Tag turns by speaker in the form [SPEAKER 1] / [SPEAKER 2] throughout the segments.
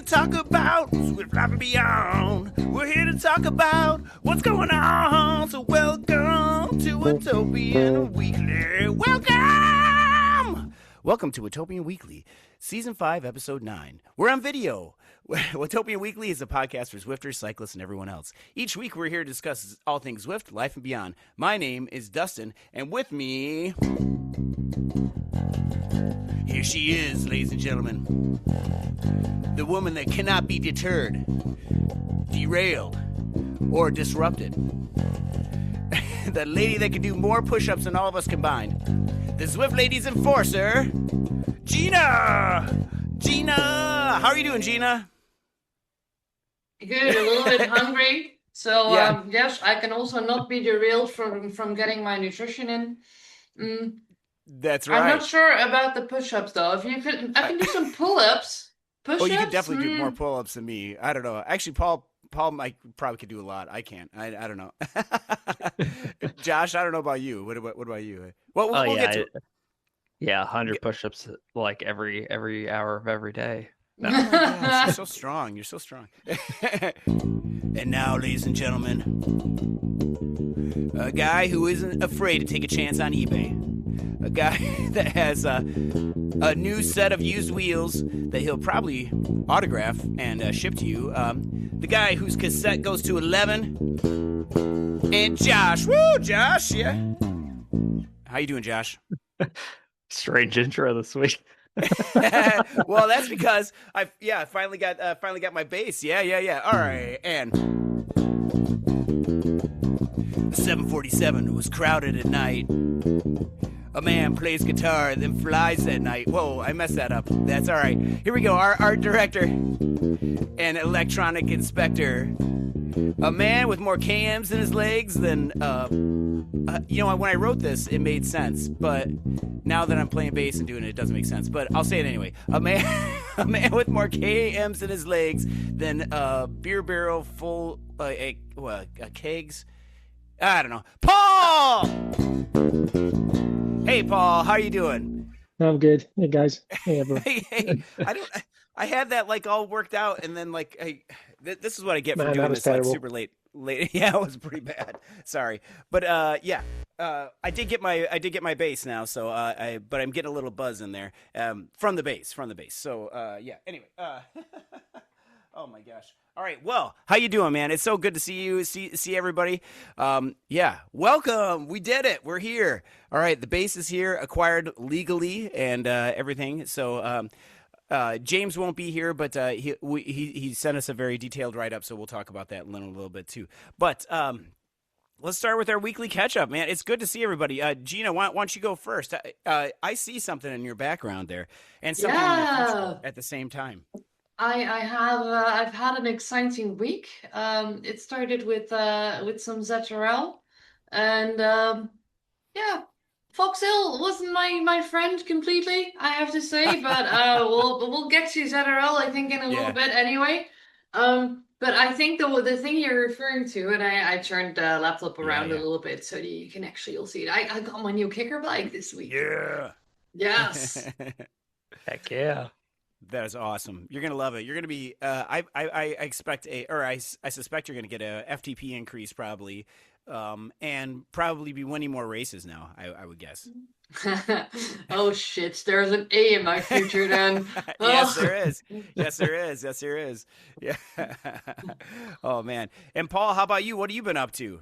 [SPEAKER 1] talk about Zwift Life and Beyond. We're here to talk about what's going on. So welcome to Watopian Weekly. Welcome to Watopian Weekly, Season 5, Episode 9. We're on video. Watopian Weekly is a podcast for Zwifters, cyclists, and everyone else. Each week, we're here to discuss all things Zwift, life, and beyond. My name is Dustin, and with me... here she is, ladies and gentlemen. The woman that cannot be deterred, derailed, or disrupted. The lady that can do more push-ups than all of us combined. The Zwift Ladies Enforcer, Gina! Gina! How are you doing, Gina?
[SPEAKER 2] Good, a little bit hungry. So, yes, I can also not be derailed from getting my nutrition in.
[SPEAKER 1] That's right.
[SPEAKER 2] I'm not sure about the push-ups, though. If you could, I can do some pull-ups. Push-ups?
[SPEAKER 1] Oh, you could definitely do more pull-ups than me. I don't know. Actually, Paul probably could do a lot. I can't. I don't know. Josh, I don't know about you. What about you? Well, we'll get to it.
[SPEAKER 3] Yeah, 100 push-ups like every hour of every day.
[SPEAKER 1] Oh my gosh, you're so strong. You're so strong. And now, ladies and gentlemen, a guy who isn't afraid to take a chance on eBay. A guy that has a new set of used wheels that he'll probably autograph and ship to you. The guy whose cassette goes to 11. And Josh. Woo, Josh, yeah. How you doing, Josh?
[SPEAKER 3] Strange intro this week.
[SPEAKER 1] Well, that's because I finally got my bass. Yeah. All right, and the 747 was crowded at night. A man plays guitar, then flies that night. Whoa, I messed that up. That's all right. Here we go. Our art director and electronic inspector. A man with more KMs in his legs than, when I wrote this, it made sense. But now that I'm playing bass and doing it, it doesn't make sense. But I'll say it anyway. A man with more KMs in his legs than beer barrel full, kegs. I don't know. Paul! Hey, Paul, how you doing?
[SPEAKER 4] I'm good. Hey, guys. Hey, everyone.
[SPEAKER 1] Hey, I had that all worked out, and then this is what I get for doing this super late. Yeah, it was pretty bad. Sorry, but I did get my bass now, so but I'm getting a little buzz in there from the bass. So anyway. Oh my gosh. All right. Well, how you doing, man? It's so good to see you, see everybody. Welcome. We did it. We're here. All right. The bass is here, acquired legally and everything. So James won't be here, but he sent us a very detailed write-up, so we'll talk about that in a little bit too. But let's start with our weekly catch-up, man. It's good to see everybody. Gina, why don't you go first? I see something in your background there, and something in your future at the same time.
[SPEAKER 2] I've had an exciting week. It started with some ZRL, and Fox Hill wasn't my friend completely, I have to say, but we'll get to ZRL I think in a little bit anyway. But I think the thing you're referring to, and I turned the laptop around a little bit so you can you'll see it. I got my new Kickr bike this week.
[SPEAKER 1] Yeah.
[SPEAKER 2] Yes.
[SPEAKER 3] Heck yeah.
[SPEAKER 1] That is awesome. You're gonna love it. You're gonna be. I expect I suspect you're gonna get a FTP increase probably, and probably be winning more races now. I would guess.
[SPEAKER 2] Oh shit! There's an A in my future then.
[SPEAKER 1] Yes, there is. Yes, there is. Yeah. Oh man. And Paul, how about you? What have you been up to?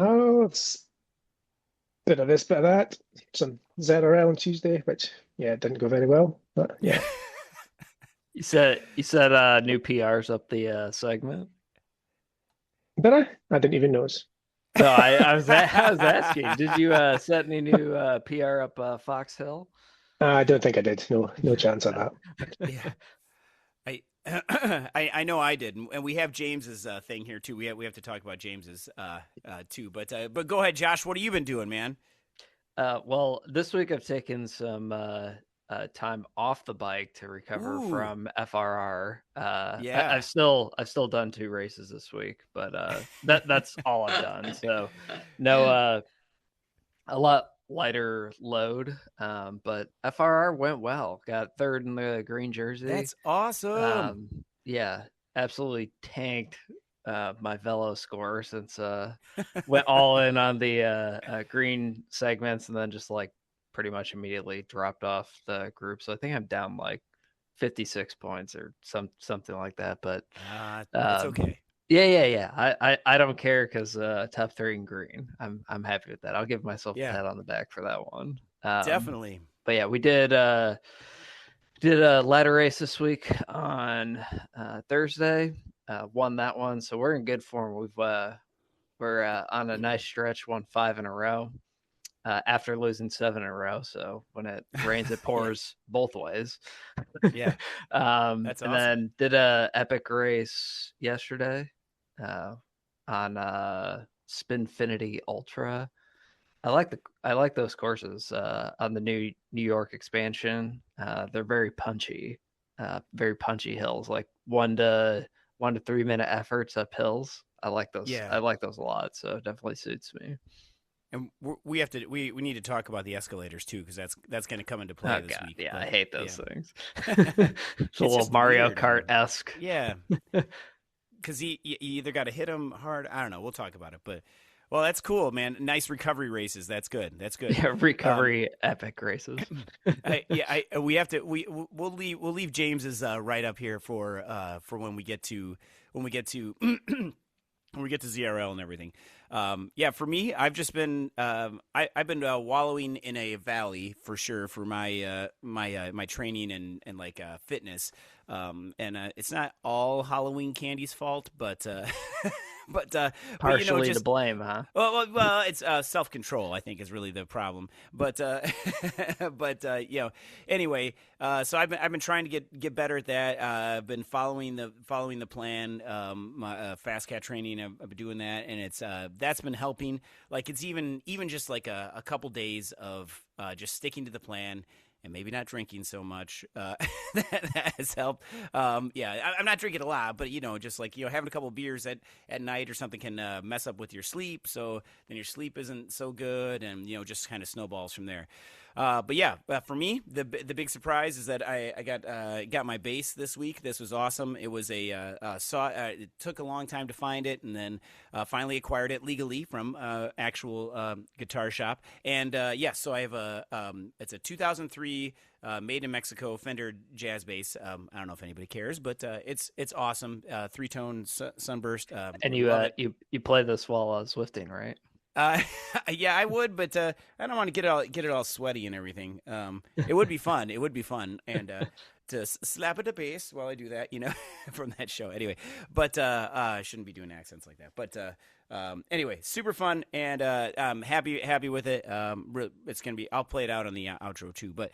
[SPEAKER 4] Oh, it's a bit of this, bit of that. Some ZRL on Tuesday, which didn't go very well. But yeah.
[SPEAKER 3] You said new PRs up the segment.
[SPEAKER 4] Did I? I didn't even notice.
[SPEAKER 3] No, I was asking. Did you set any new PR up Fox Hill?
[SPEAKER 4] I don't think I did. No chance of that.
[SPEAKER 1] Yeah. I know I did, and we have James's thing here too. We have to talk about James's too. But go ahead, Josh. What have you been doing, man?
[SPEAKER 3] Well, this week I've taken some time off the bike to recover from FRR. I've still done 2 races this week, but that's all I've done. So no, a lot lighter load, but FRR went well. Got 3rd in the green jersey.
[SPEAKER 1] That's awesome.
[SPEAKER 3] yeah, absolutely tanked my Velo score since went all in on the green segments and then just like pretty much immediately dropped off the group. So I think I'm down like 56 points or something like that. But
[SPEAKER 1] it's okay.
[SPEAKER 3] Yeah. I don't care because top 3 in green. I'm happy with that. I'll give myself a pat on the back for that one.
[SPEAKER 1] Definitely.
[SPEAKER 3] But yeah, we did a ladder race this week on Thursday. Won that one, so we're in good form. We're on a nice stretch, won 5 in a row after losing 7 in a row. So when it rains, it pours both ways.
[SPEAKER 1] Yeah, that's awesome.
[SPEAKER 3] And then did a epic race yesterday on Spinfinity Ultra. I like those courses on the New York expansion. They're very punchy hills, like 1 to 3 minute efforts up hills. I like those.
[SPEAKER 1] Yeah.
[SPEAKER 3] I like those a lot. So it definitely suits me.
[SPEAKER 1] And we need to talk about the escalators too, because that's going to come into play this week.
[SPEAKER 3] Yeah,
[SPEAKER 1] but,
[SPEAKER 3] I hate those things. It's a little Mario Kart-esque.
[SPEAKER 1] Yeah, because you either got to hit them hard. I don't know. We'll talk about it, but well, that's cool, man. Nice recovery races. That's good.
[SPEAKER 3] Yeah, recovery epic races.
[SPEAKER 1] We'll leave James's right up here for when we get to when we get to ZRL and everything. For me, I've just been I've been wallowing in a valley for sure for my my training and like fitness. It's not all Halloween Candy's fault, but
[SPEAKER 3] partially to blame, huh?
[SPEAKER 1] Well, it's self-control, I think, is really the problem. But anyway, so I've been trying to get better at that. I've been following the plan. My fast cat training, I've been doing that, and it's that's been helping. Like it's even just like a couple days of just sticking to the plan. And maybe not drinking so much that has helped. I'm not drinking a lot, but just like having a couple of beers at night or something can mess up with your sleep. So then your sleep isn't so good, and just kind of snowballs from there. For me, the big surprise is that I got my bass this week. This was awesome. It was it took a long time to find it, and then finally acquired it legally from actual guitar shop. And so I have it's a 2003 made in Mexico Fender jazz bass. I don't know if anybody cares, but it's awesome. 3-tone sunburst.
[SPEAKER 3] And you play this while Zwifting, right?
[SPEAKER 1] Yeah, I would, but I don't want to get it all sweaty and everything. It would be fun. And to slap at the bass while I do that, from that show. Anyway, but I shouldn't be doing accents like that. But anyway, super fun, and I'm happy with it. It's gonna be. I'll play it out on the outro too. But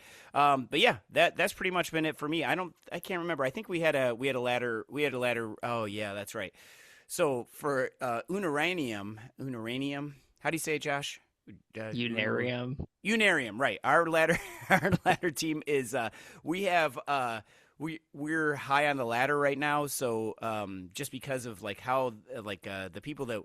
[SPEAKER 1] yeah, that's pretty much been it for me. I can't remember. I think we had a ladder. Oh yeah, that's right. So for Unaranium. How do you say it, Josh?
[SPEAKER 3] Unarium,
[SPEAKER 1] right? Our ladder team is we're high on the ladder right now. So just because of like how the people that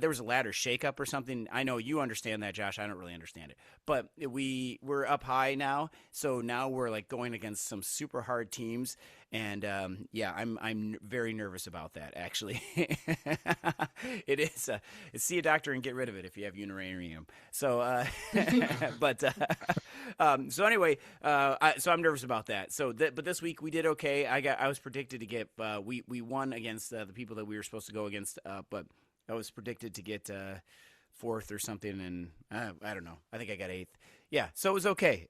[SPEAKER 1] there was a ladder shakeup or something. I know you understand that, Josh. I don't really understand it, but we're up high now. So now we're like going against some super hard teams, and I'm very nervous about that. Actually, it is. See a doctor and get rid of it if you have unaranium. So, so anyway, so I'm nervous about that. So, but this week we did okay. I was predicted to get. We won against the people that we were supposed to go against, but I was predicted to get 4th or something, and I don't know. I think I got 8th. Yeah, so it was okay.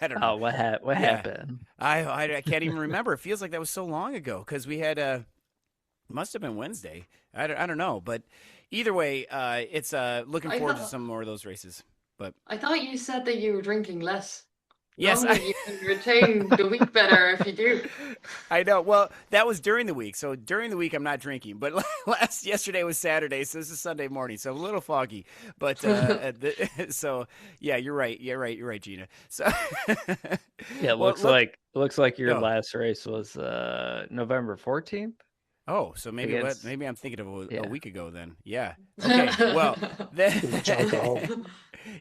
[SPEAKER 1] I don't know.
[SPEAKER 3] Oh, what happened?
[SPEAKER 1] I can't even remember. It feels like that was so long ago because we had it must have been Wednesday. I don't know, but either way, it's looking forward to some more of those races. But
[SPEAKER 2] I thought you said that you were drinking less.
[SPEAKER 1] Yes,
[SPEAKER 2] you can retain the week better if you do.
[SPEAKER 1] I know. Well, that was during the week. So during the week, I'm not drinking. But yesterday was Saturday, so this is Sunday morning, so a little foggy. But so yeah, you're right. You're right, Gina. So
[SPEAKER 3] yeah, looks like your last race was November 14th.
[SPEAKER 1] Oh, so maybe I'm thinking of a week ago then. Yeah. Okay. Well, then.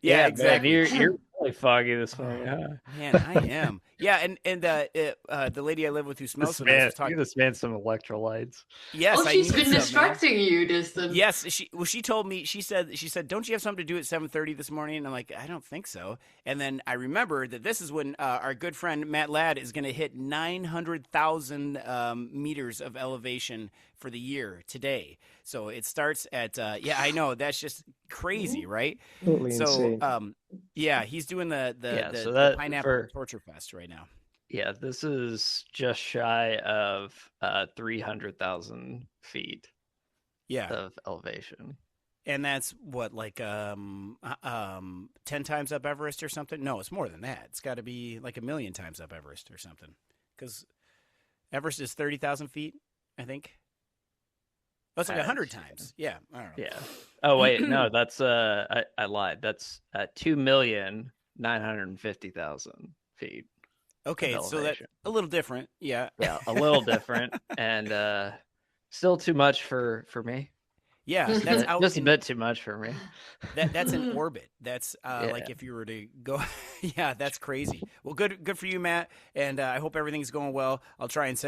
[SPEAKER 3] Yeah,
[SPEAKER 1] exactly.
[SPEAKER 3] Man, you're really foggy this morning, huh?
[SPEAKER 1] Man, I am. Yeah, and the lady I live with who smokes with us was talking.
[SPEAKER 3] Give this man some electrolytes.
[SPEAKER 1] Yes, I
[SPEAKER 2] she's
[SPEAKER 1] need
[SPEAKER 2] been
[SPEAKER 1] some, man.
[SPEAKER 2] distracting you, Dustin.
[SPEAKER 1] Yes, she told me, she said, don't you have something to do at 7:30 this morning? And I'm like, I don't think so. And then I remember that this is when our good friend Matt Ladd is going to hit 900,000 meters of elevation for the year today. So it starts at I know, that's just crazy, right?
[SPEAKER 4] Totally insane.
[SPEAKER 1] Yeah, he's doing the Pineapple Torture Fest right now.
[SPEAKER 3] Yeah, this is just shy of 300,000 feet.
[SPEAKER 1] Yeah,
[SPEAKER 3] of elevation.
[SPEAKER 1] And that's what, like 10 times up Everest or something? No, it's more than that. It's got to be like 1 million times up Everest or something. Because Everest is 30,000 feet, I think. Oh, it's like 100 times. Yeah, I don't know.
[SPEAKER 3] Yeah. Oh wait, no, that's I lied. That's 2,950,000 feet.
[SPEAKER 1] Okay, so that's a little different. Yeah.
[SPEAKER 3] Yeah, a little different, and still too much for me.
[SPEAKER 1] Yeah, that's
[SPEAKER 3] just a bit too much for me.
[SPEAKER 1] That's an orbit. That's like if you were to go. Yeah, that's crazy. Well, good for you, Matt, and I hope everything's going well. I'll try and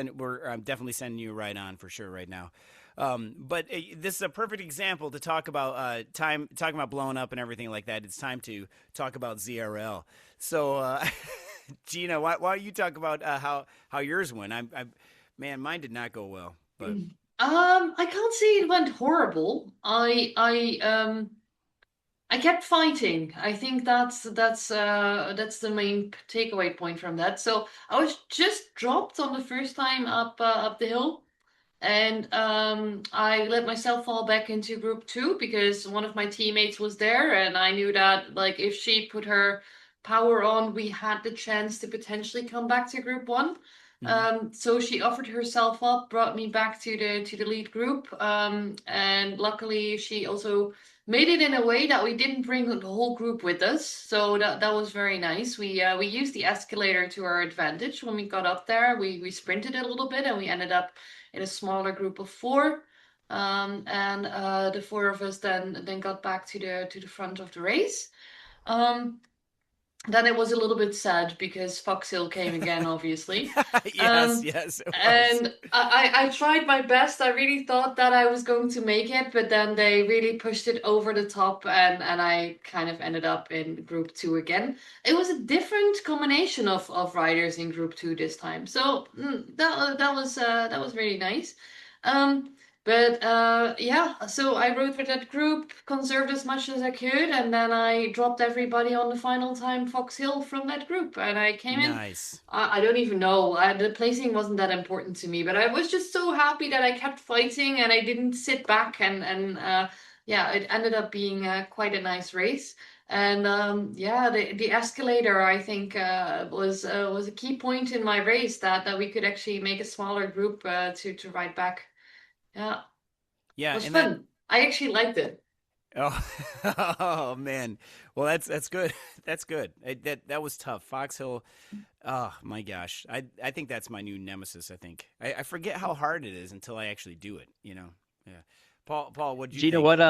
[SPEAKER 1] I'm definitely sending you right on for sure right now. But this is a perfect example to talk about talking about blowing up and everything like that. It's time to talk about ZRL. So, Gina, why don't you talk about how yours went? Man, mine did not go well, but.
[SPEAKER 2] I can't say it went horrible. I kept fighting. I think that's the main takeaway point from that. So I was just dropped on the first time up the hill, and I let myself fall back into group 2 because one of my teammates was there, and I knew that like if she put her power on, we had the chance to potentially come back to group 1. So she offered herself up, brought me back to the lead group, and luckily she also made it in a way that we didn't bring the whole group with us. So that was very nice. We used the escalator to our advantage. When we got up there, we sprinted a little bit, and we ended up in a smaller group of 4. And the 4 of us then got back to the front of the race. Then it was a little bit sad because Foxhill came again, obviously.
[SPEAKER 1] Yes, it was.
[SPEAKER 2] And I tried my best. I really thought that I was going to make it, but then they really pushed it over the top, and I kind of ended up in group 2 again. It was a different combination of riders in group 2 this time, so that was really nice. So I rode with that group, conserved as much as I could, and then I dropped everybody on the final time Foxhill from that group, and I came in.
[SPEAKER 1] Nice.
[SPEAKER 2] I don't even know. The placing wasn't that important to me, but I was just so happy that I kept fighting and I didn't sit back, and it ended up being quite a nice race. And the escalator, I think, was a key point in my race that we could actually make a smaller group to ride back. Yeah.
[SPEAKER 1] Yeah,
[SPEAKER 2] it was fun. I actually liked it.
[SPEAKER 1] Oh man. Well, that's good. That's good. That was tough. Foxhill. Oh my gosh. I think that's my new nemesis. I think I forget how hard it is until I actually do it. You know. Yeah. Paul, what did you think?
[SPEAKER 3] What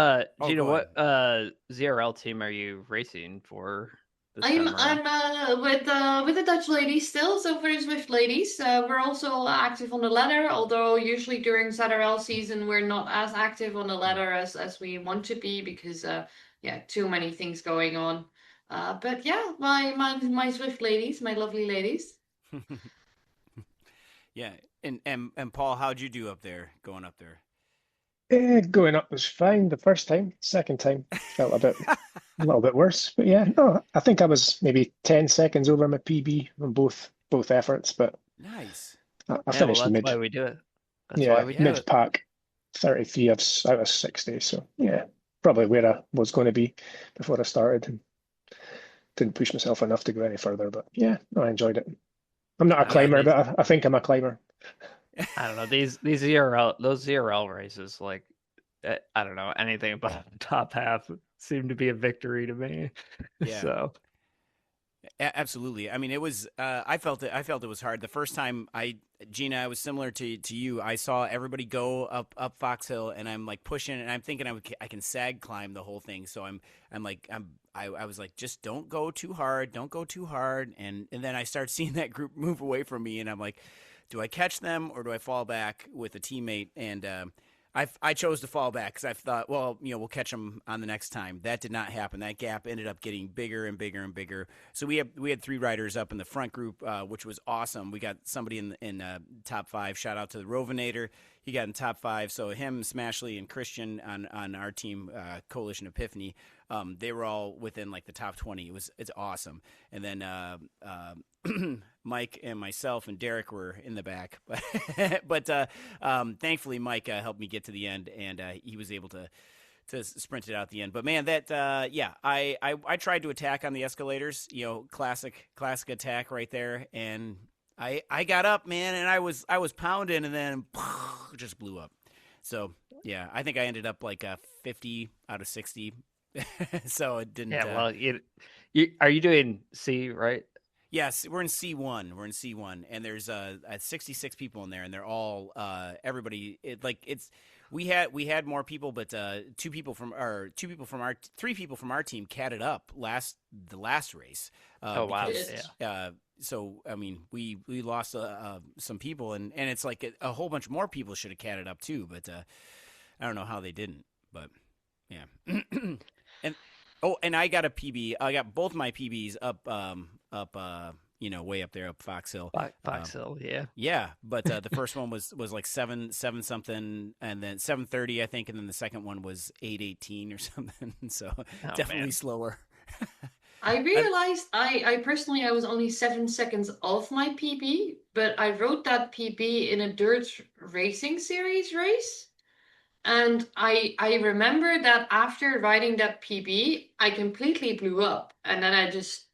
[SPEAKER 3] ZRL team are you racing for?
[SPEAKER 2] I'm with the Dutch ladies still. So for the Zwift ladies, we're also active on the ladder. Although usually during ZRL season, we're not as active on the ladder as we want to be because too many things going on. But yeah, my Zwift ladies, my lovely ladies.
[SPEAKER 1] Yeah, and Paul, how'd you do up there? Going up there?
[SPEAKER 4] Going up was fine the first time. Second time felt a little bit worse. But yeah, no, I think I was maybe 10 seconds over my PB on both efforts. But
[SPEAKER 1] nice.
[SPEAKER 4] I finished
[SPEAKER 3] that's
[SPEAKER 4] mid.
[SPEAKER 3] why we do it. That's why we do
[SPEAKER 4] mid pack, 33 out of 60. So yeah, probably where I was going to be before I started, and didn't push myself enough to go any further. But yeah, no, I enjoyed it. I'm not a climber, but I think I'm a climber.
[SPEAKER 3] I don't know, those ZRL races, like I don't know, anything above the top half seemed to be a victory to me.
[SPEAKER 1] Yeah.
[SPEAKER 3] So
[SPEAKER 1] absolutely. I mean, it was. I felt it was hard the first time. Gina, I was similar to you. I saw everybody go up Foxhill, and I'm like pushing, and I'm thinking I can sag climb the whole thing. So I'm I was like, just don't go too hard. Don't go too hard. And then I start seeing that group move away from me, and I'm like, do I catch them or do I fall back with a teammate? And I chose to fall back because I thought, well, we'll catch them on the next time. That did not happen. That gap ended up getting bigger and bigger and bigger. So we had 3 riders up in the front group, which was awesome. We got somebody in top 5. Shout out to the Rovinator. He got in top 5. So him, Smashley, and Christian on our team, Coalition Epiphany, they were all within like the top 20. It's awesome. And then Mike and myself and Derek were in the back, but thankfully Mike helped me get to the end, and he was able to sprint it out the end. But man, that I tried to attack on the escalators, classic attack right there, and I got up, man, and I was pounding, and then just blew up. So yeah, I think I ended up like 50 out of 60. So it didn't.
[SPEAKER 3] Yeah, well, are you doing C, right?
[SPEAKER 1] Yes, we're in C1. And there's 66 people in there, and they're all everybody. We had more people, but 3 people from our team catted up the last race.
[SPEAKER 3] Oh wow!
[SPEAKER 1] Yeah. So I mean, we lost some people, and it's like a whole bunch more people should have catted up too, but I don't know how they didn't. But yeah. And I got a PB. I got both my PBs up, way up there, up Fox Hill.
[SPEAKER 3] Fox Hill, yeah.
[SPEAKER 1] Yeah, but the first one was like 7 something, and then 7:30, I think, and then the second one was 8:18 or something. So definitely slower.
[SPEAKER 2] I realized I personally was only 7 seconds off my PB, but I wrote that PB in a dirt racing series race. And I remember that after riding that PB, I completely blew up, and then I just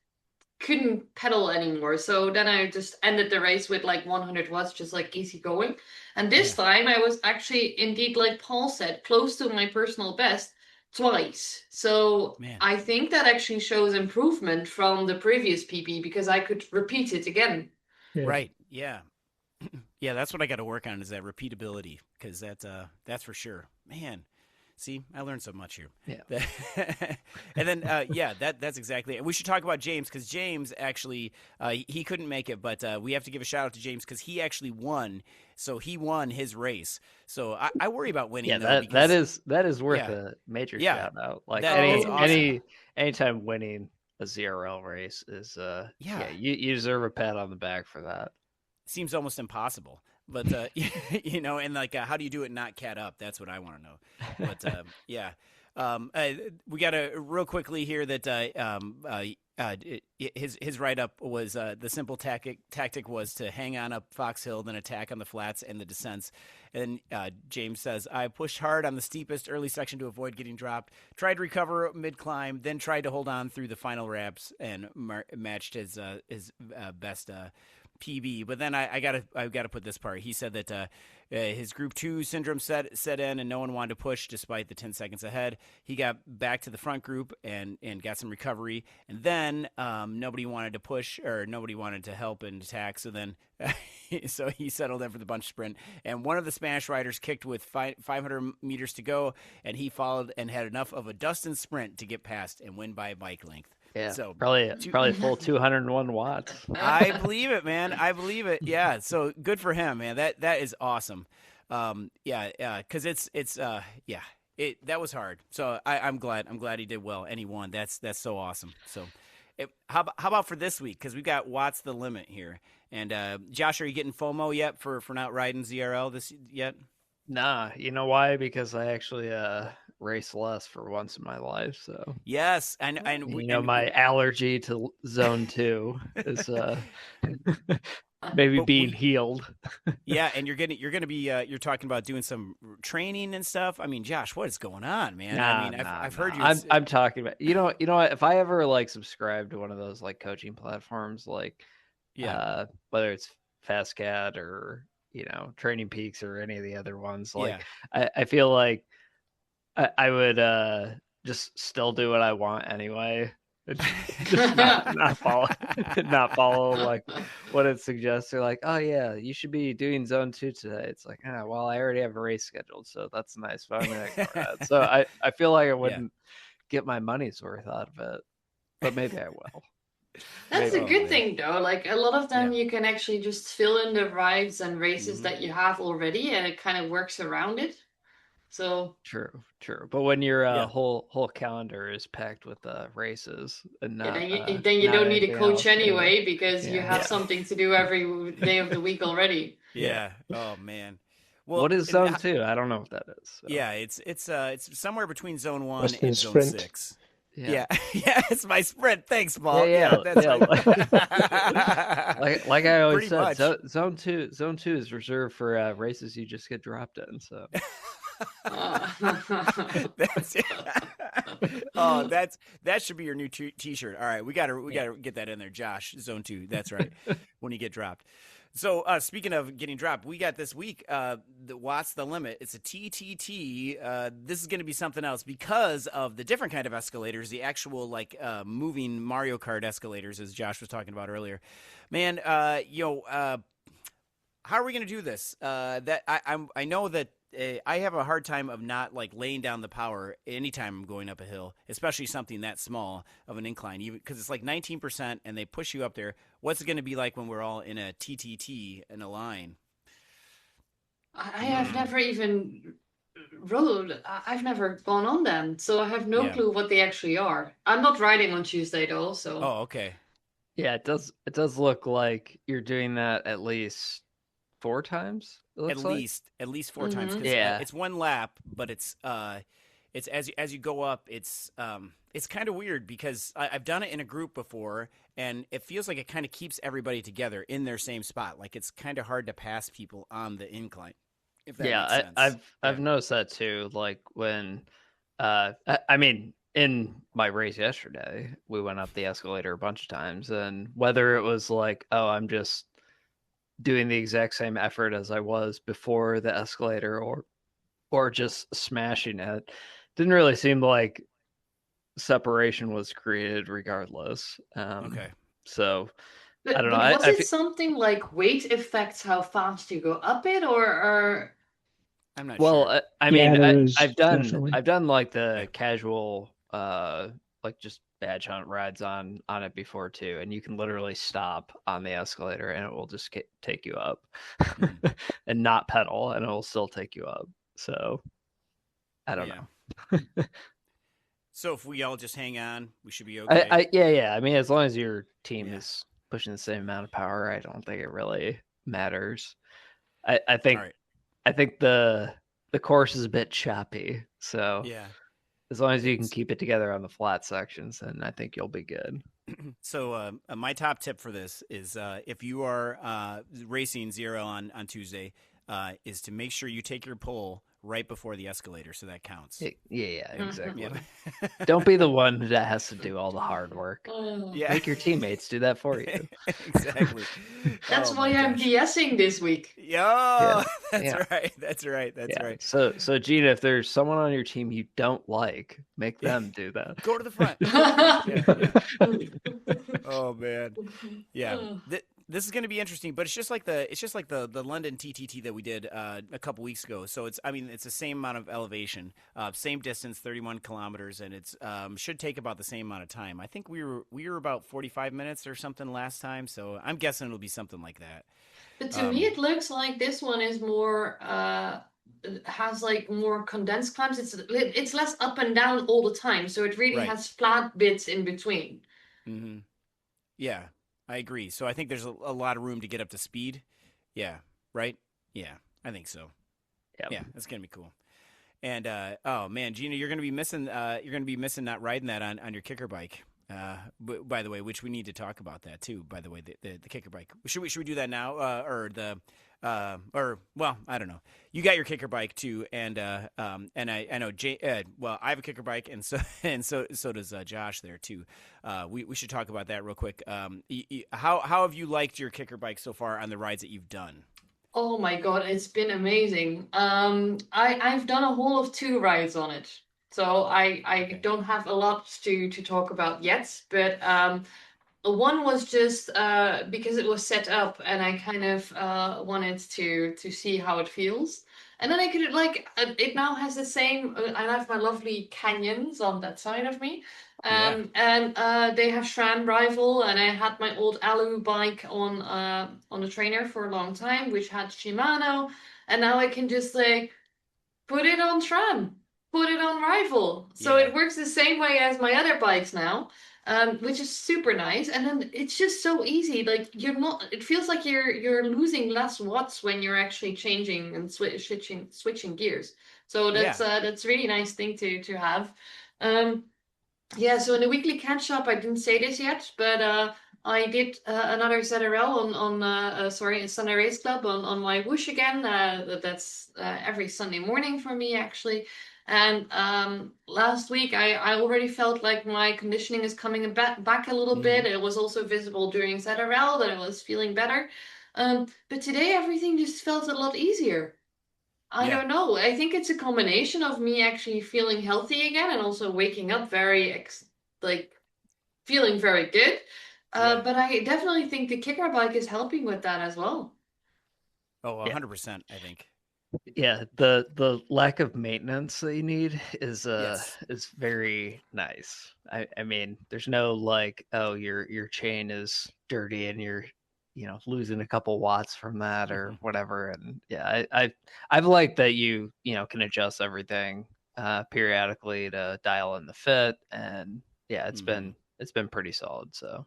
[SPEAKER 2] couldn't pedal anymore. So then I just ended the race with like 100 watts, just like easy going. And this time I was actually, indeed, like Paul said, close to my personal best twice. So I think that actually shows improvement from the previous PB because I could repeat it again.
[SPEAKER 1] Yeah. Right. Yeah. Yeah, that's what I got to work on, is that repeatability, because that's for sure. Man, see, I learned so much here.
[SPEAKER 3] Yeah.
[SPEAKER 1] And then, that's exactly it. We should talk about James, because James actually, he couldn't make it, but we have to give a shout out to James because he actually won. So he won his race. So I worry about winning.
[SPEAKER 3] Yeah, that is worth a major shout out. Like anytime winning a ZRL race is you deserve a pat on the back for that.
[SPEAKER 1] Seems almost impossible, but and like how do you do it and not cat up? That's what I want to know. But we got to real quickly here that his write up was the simple tactic was to hang on up Fox Hill, then attack on the flats and the descents. And James says, I pushed hard on the steepest early section to avoid getting dropped, tried to recover mid climb, then tried to hold on through the final wraps and matched his best PB. But then I gotta put this part. He said that his group 2 syndrome set in, and no one wanted to push despite the 10 seconds ahead. He got back to the front group and got some recovery, and then nobody wanted to push, or nobody wanted to help and attack. So then so he settled in for the bunch sprint, and one of the Spanish riders kicked with 500 meters to go, and he followed and had enough of a Dustin sprint to get past and win by a bike length.
[SPEAKER 3] Yeah, so probably full 201 watts.
[SPEAKER 1] I believe it, man. I believe it. Yeah. So good for him, man. That is awesome. Because that was hard. So I'm glad he did well, and he won. That's so awesome. So how about for this week? Because we got Watts the Limit here. And Josh, are you getting FOMO yet for not riding ZRL this yet?
[SPEAKER 3] Nah, you know why? Because I actually race less for once in my life. So
[SPEAKER 1] yes, and
[SPEAKER 3] my allergy to Zone 2 is maybe being healed.
[SPEAKER 1] Yeah, and you're gonna be you're talking about doing some training and stuff. I mean, Josh, what is going on, man? I've heard you.
[SPEAKER 3] I'm talking about you know what? If I ever like subscribe to one of those like coaching platforms, like whether it's FastCat or Training Peaks or any of the other ones, like I feel like I would just still do what I want anyway. Just not follow like what it suggests. They're like, oh yeah, you should be doing Zone 2 today. It's like, well, I already have a race scheduled, so that's nice. But I'm gonna ignore that. So I feel like I wouldn't get my money's worth out of it, but maybe I will.
[SPEAKER 2] That's a good thing, though. Like a lot of them, you can actually just fill in the rides and races that you have already, and it kind of works around it. So
[SPEAKER 3] true. But when your whole calendar is packed with races, and not,
[SPEAKER 2] then you don't need a coach anyway, because you have something to do every day of the week already.
[SPEAKER 1] Yeah. Oh man. Well,
[SPEAKER 3] what is Zone 2? I don't know what that is. So.
[SPEAKER 1] Yeah, it's somewhere between Zone 1 and Zone
[SPEAKER 4] sprint.
[SPEAKER 1] 6. Yeah, it's my sprint. Thanks, Paul. That's
[SPEAKER 3] like I always said. Zone 2 is reserved for races you just get dropped in. So.
[SPEAKER 1] That should be your new T-shirt. All right, we gotta get that in there, Josh. Zone 2. That's right. When you get dropped. So speaking of getting dropped, we got this week the What's the Limit. It's a TTT. This is going to be something else because of the different kind of escalators, the actual moving Mario Kart escalators, as Josh was talking about earlier. Man, how are we going to do this? I know that I have a hard time of not laying down the power anytime I'm going up a hill, especially something that small of an incline, even because it's 19% and they push you up there. What's it going to be like when we're all in a TTT in a line?
[SPEAKER 2] I have never even rode. I've never gone on them, so I have no clue what they actually are. I'm not riding on Tuesday though, so.
[SPEAKER 1] Oh, okay.
[SPEAKER 3] Yeah, it does look like you're doing that at least 4 times.
[SPEAKER 1] At least 4 times. It's one lap, but it's as you go up, it's kind of weird because I've done it in a group before, and it feels like it kind of keeps everybody together in their same spot. Like it's kind of hard to pass people on the incline. If that makes sense.
[SPEAKER 3] I've noticed that too. Like when, in my race yesterday, we went up the escalator a bunch of times, and whether it was I'm just doing the exact same effort as I was before the escalator or just smashing it, didn't really seem like separation was created regardless.
[SPEAKER 1] Okay.
[SPEAKER 3] So
[SPEAKER 2] I
[SPEAKER 3] don't know.
[SPEAKER 2] Was it something like weight affects how fast you go up it, or
[SPEAKER 1] I'm not sure.
[SPEAKER 3] Well, I've done the casual just badge hunt rides on it before too, and you can literally stop on the escalator and it will just take you up and not pedal, and it will still take you up. So I don't know.
[SPEAKER 1] So if we all just hang on, we should be okay.
[SPEAKER 3] Yeah. I mean, as long as your team is pushing the same amount of power, I don't think it really matters. I think the course is a bit choppy, so as long as you can keep it together on the flat sections, then I think you'll be good.
[SPEAKER 1] So my top tip for this is if you are racing Zero on Tuesday, is to make sure you take your pole right before the escalator, so that counts.
[SPEAKER 3] Yeah, exactly. Don't be the one that has to do all the hard work. Make your teammates do that for you.
[SPEAKER 1] Exactly.
[SPEAKER 2] That's why I'm DSing this week.
[SPEAKER 1] That's right. That's right.
[SPEAKER 3] So Gina, if there's someone on your team you don't like, make them do that.
[SPEAKER 1] Go to the front. Oh man. Yeah. This is going to be interesting, but it's just like the London TTT that we did a couple weeks ago. So it's the same amount of elevation, same distance, 31 kilometers, and it's should take about the same amount of time. I think we were about 45 minutes or something last time, so I'm guessing it'll be something like that.
[SPEAKER 2] But to me, it looks like this one is more has more condensed climbs. It's less up and down all the time, so it really has flat bits in between.
[SPEAKER 1] Mm-hmm. Yeah. I agree. So I think there's a lot of room to get up to speed. Yeah. Right? Yeah. I think so. Yeah. That's going to be cool. And, oh man, Gina, you're going to be missing not riding that on your Kickr bike. By the way, which we need to talk about that too, by the way, the Kickr bike. Should we do that now? Or I don't know. You got your Kickr bike too. And I know I have a Kickr bike, and so does Josh there too. We should talk about that real quick. How have you liked your Kickr bike so far on the rides that you've done?
[SPEAKER 2] Oh my God, it's been amazing. I've done a whole of 2 rides on it. So I don't have a lot to talk about yet, but one was just because it was set up and I kind of wanted to see how it feels. And then I could it now has the same. I have my lovely canyons on that side of me, and they have SRAM rival, and I had my old Alu bike on the trainer for a long time, which had Shimano, and now I can just put it on SRAM, put it on rival, so it works the same way as my other bikes now. Which is super nice, and then it's just so easy. Like you're not. It feels like you're losing less watts when you're actually changing and switching gears. So that's really nice thing to have. So in the weekly catch shop, I didn't say this yet, but I did another ZRL on Sunday Race Club on my Whoosh again. That's every Sunday morning for me actually. And last week, I already felt like my conditioning is coming back a little bit. It was also visible during ZRL that I was feeling better. But today, everything just felt a lot easier. I don't know. I think it's a combination of me actually feeling healthy again and also waking up feeling very good. But I definitely think the Kickr bike is helping with that as well.
[SPEAKER 1] Oh, 100%, I think.
[SPEAKER 3] Yeah, the lack of maintenance that you need is very nice. I mean, there's no your chain is dirty and you're losing a couple watts from that or whatever. And I've liked that you can adjust everything periodically to dial in the fit, and it's been pretty solid. So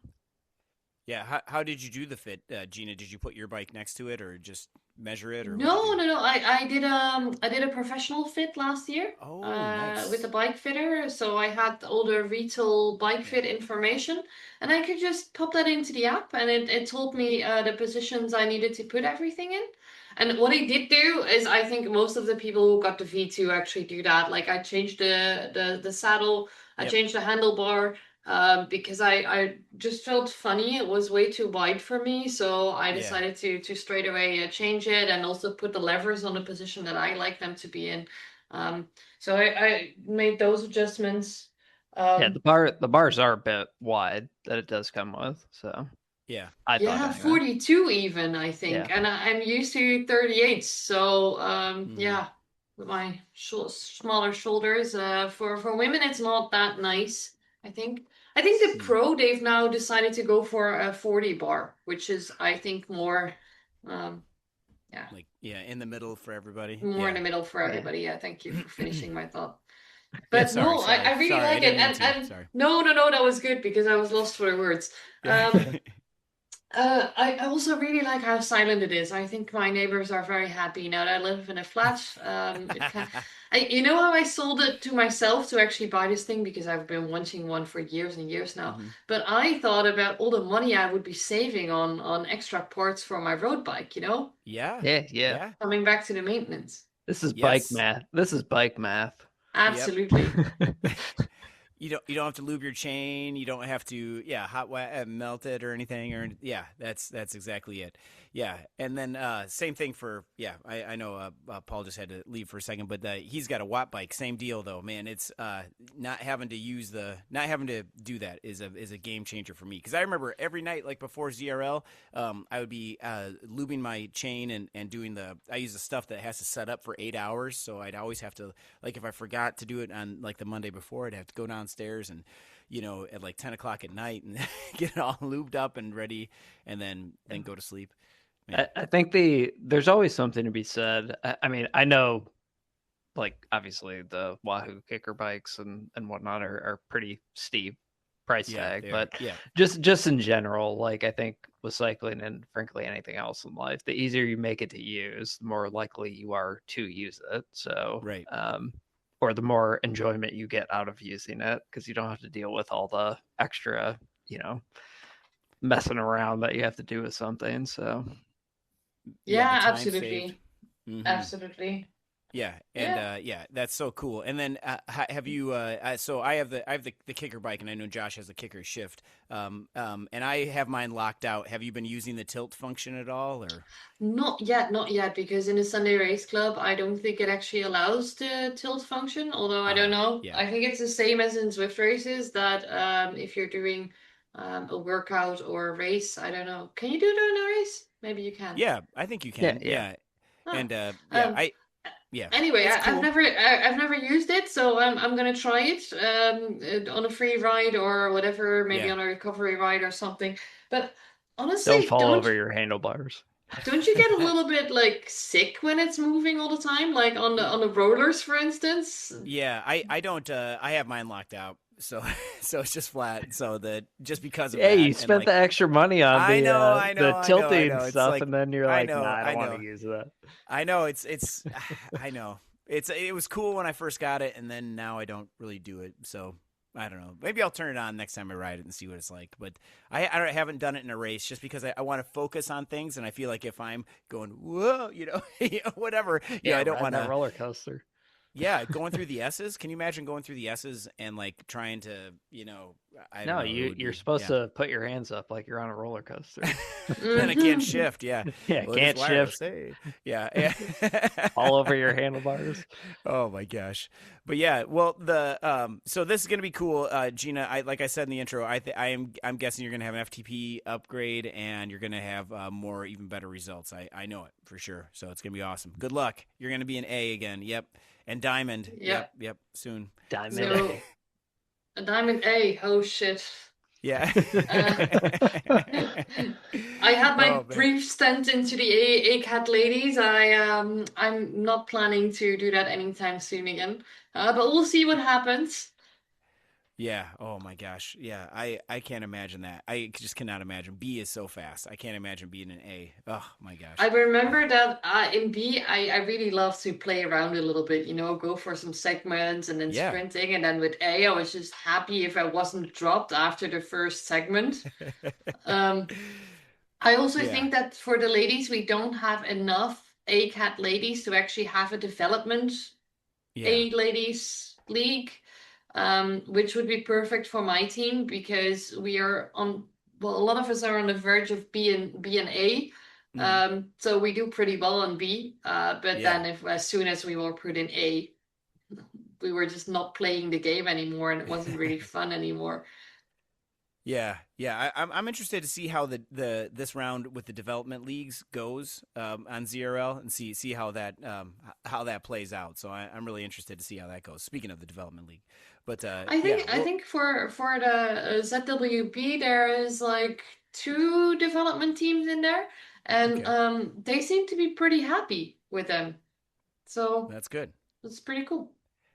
[SPEAKER 1] how did you do the fit, Gina? Did you put your bike next to it or just measure it? Or
[SPEAKER 2] no. I did a professional fit last year.
[SPEAKER 1] Nice.
[SPEAKER 2] With a bike fitter. So I had all the retail bike fit information, and I could just pop that into the app, and it told me the positions I needed to put everything in. And what I did do is, I think most of the people who got the V2 actually do that. Like I changed the saddle, I changed the handlebar. Because I just felt funny. It was way too wide for me, so I decided to straight away change it and also put the levers on the position that I like them to be in. So I made those adjustments.
[SPEAKER 3] The bars are a bit wide that it does come with. So I thought anyway.
[SPEAKER 2] 42 even, I think, and I'm used to 38. So with my smaller shoulders, for women it's not that nice. I think the Pro, they've now decided to go for a 40 bar, which is, I think, more,
[SPEAKER 1] in the middle for everybody.
[SPEAKER 2] More in the middle for everybody. Yeah, thank you for finishing my thought. But I really like it. And no, that was good because I was lost for the words. I also really like how silent it is. I think my neighbors are very happy now that I live in a flat. You know how I sold it to myself to actually buy this thing because I've been wanting one for years and years now. But I thought about all the money I would be saving on extra parts for my road bike,
[SPEAKER 3] Yeah.
[SPEAKER 2] Coming back to the maintenance.
[SPEAKER 3] This is bike math.
[SPEAKER 2] Absolutely.
[SPEAKER 1] You don't have to lube your chain. You don't have to hot melt it or anything. Or that's exactly it. Yeah, and then same thing for I know Paul just had to leave for a second, but he's got a watt bike. Same deal though, man. It's not having to do that is a game changer for me, because I remember every night like before ZRL, I would be lubing my chain and doing I use the stuff that has to set up for 8 hours, so I'd always have to, like, if I forgot to do it on like the Monday before, I'd have to go downstairs and at like 10 o'clock at night and get it all lubed up and ready, and then go to sleep.
[SPEAKER 3] I think there's always something to be said. I mean, I know, like, obviously the Wahoo Kickr bikes and whatnot are pretty steep price tag, but just in general, like, I think with cycling and frankly anything else in life, the easier you make it to use, the more likely you are to use it. So or the more enjoyment you get out of using it, because you don't have to deal with all the extra messing around that you have to do with something. So
[SPEAKER 2] absolutely. Absolutely.
[SPEAKER 1] Yeah, and that's so cool. And then have you? So I have the Kickr bike, and I know Josh has the Kickr Shift. And I have mine locked out. Have you been using the tilt function at all, or?
[SPEAKER 2] Not yet, because in the Sunday Race Club, I don't think it actually allows the tilt function. Although I don't know. I think it's the same as in Zwift races, that if you're doing a workout or a race, I don't know. Can you do it in a race? Maybe you can.
[SPEAKER 1] Yeah, I think you can. Yeah. And Yeah.
[SPEAKER 2] Anyway,
[SPEAKER 1] cool.
[SPEAKER 2] I've never used it, so I'm gonna try it on a free ride or whatever, maybe on a recovery ride or something. But honestly,
[SPEAKER 3] don't fall over your handlebars.
[SPEAKER 2] Don't you get a little bit like sick when it's moving all the time, like on the rollers, for instance?
[SPEAKER 1] Yeah, I don't. I have mine locked out, so it's just flat. So that just because of
[SPEAKER 3] hey,
[SPEAKER 1] that,
[SPEAKER 3] you spent the extra money on the tilting stuff, and then you're like, nah, I don't want to use that.
[SPEAKER 1] I know it's I know it was cool when I first got it, and then now I don't really do it. So I don't know. Maybe I'll turn it on next time I ride it and see what it's like. But I haven't done it in a race just because I want to focus on things, and I feel like if I'm going whoa, whatever, I don't want
[SPEAKER 3] to roller coaster.
[SPEAKER 1] Yeah, going through the S's. Can you imagine going through the S's and like trying to,
[SPEAKER 3] you're supposed to put your hands up like you're on a roller coaster.
[SPEAKER 1] Then I can't shift. Yeah,
[SPEAKER 3] can't shift.
[SPEAKER 1] Hey. Yeah,
[SPEAKER 3] all over your handlebars.
[SPEAKER 1] Oh my gosh, but yeah. Well, so this is gonna be cool, Gina. Like I said in the intro, I'm guessing you're gonna have an FTP upgrade and you're gonna have more, even better results. I know it for sure. So it's gonna be awesome. Good luck. You're gonna be an A again. Yep. And Diamond. Yep. Soon.
[SPEAKER 3] Diamond.
[SPEAKER 2] So, a Diamond A. Oh shit.
[SPEAKER 1] Yeah.
[SPEAKER 2] I had my brief stint into the A-Cat ladies. I'm not planning to do that anytime soon again. But we'll see what happens.
[SPEAKER 1] Yeah. Oh my gosh. Yeah. I can't imagine that. I just cannot imagine. B is so fast. I can't imagine being an A. Oh my gosh.
[SPEAKER 2] I remember that in B, I really love to play around a little bit, go for some segments and then sprinting. And then with A, I was just happy if I wasn't dropped after the first segment. I also think that for the ladies, we don't have enough A-Cat ladies to actually have a development A ladies league. Which would be perfect for my team because we are a lot of us are on the verge of B and A. So we do pretty well on B. But then as soon as we were put in A, we were just not playing the game anymore and it wasn't really fun anymore.
[SPEAKER 1] Yeah. I'm interested to see how this round with the development leagues goes on ZRL and see how that plays out. So I'm really interested to see how that goes. Speaking of the development league, but I
[SPEAKER 2] think for the ZWB there is like 2 development teams in there, and they seem to be pretty happy with them. So
[SPEAKER 1] that's good.
[SPEAKER 2] It's pretty cool.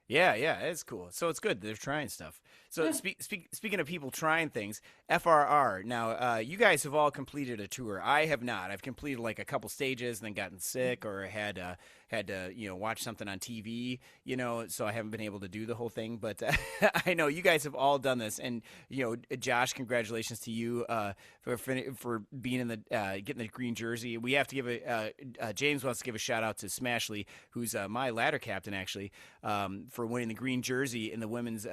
[SPEAKER 1] Yeah, it's cool. So it's good. They're trying stuff. So speaking of people trying things, FRR. Now, you guys have all completed a tour. I have not. I've completed like a couple stages and then gotten sick or had to watch something on TV, so I haven't been able to do the whole thing. But I know you guys have all done this, and Josh, congratulations to you for being in the getting the green jersey. We have to give James wants to give a shout out to Smashley, who's my ladder captain actually, for winning the green jersey in the women's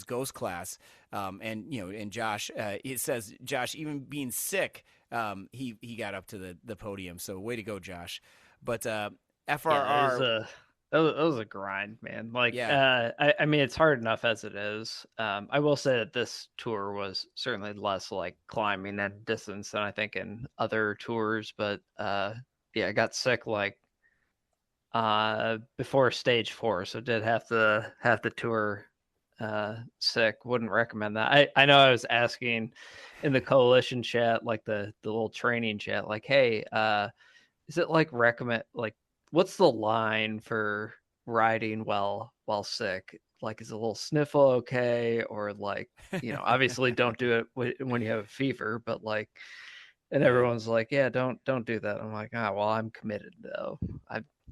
[SPEAKER 1] ghost class. And Josh, it says Josh, even being sick, he got up to the podium. So way to go, Josh. But FRR.
[SPEAKER 3] That was a grind, man. Like, I mean, it's hard enough as it is. I will say that this tour was certainly less like climbing and distance than I think in other tours. But I got sick like before stage 4, so did have the tour sick. Wouldn't recommend that. I know I was asking in the coalition chat, like the little training chat, like, hey, is it like recommend like what's the line for riding while sick? Like, is a little sniffle okay? Or like, obviously don't do it when you have a fever, but like, and everyone's like, yeah, don't do that. I'm like, well, I'm committed though.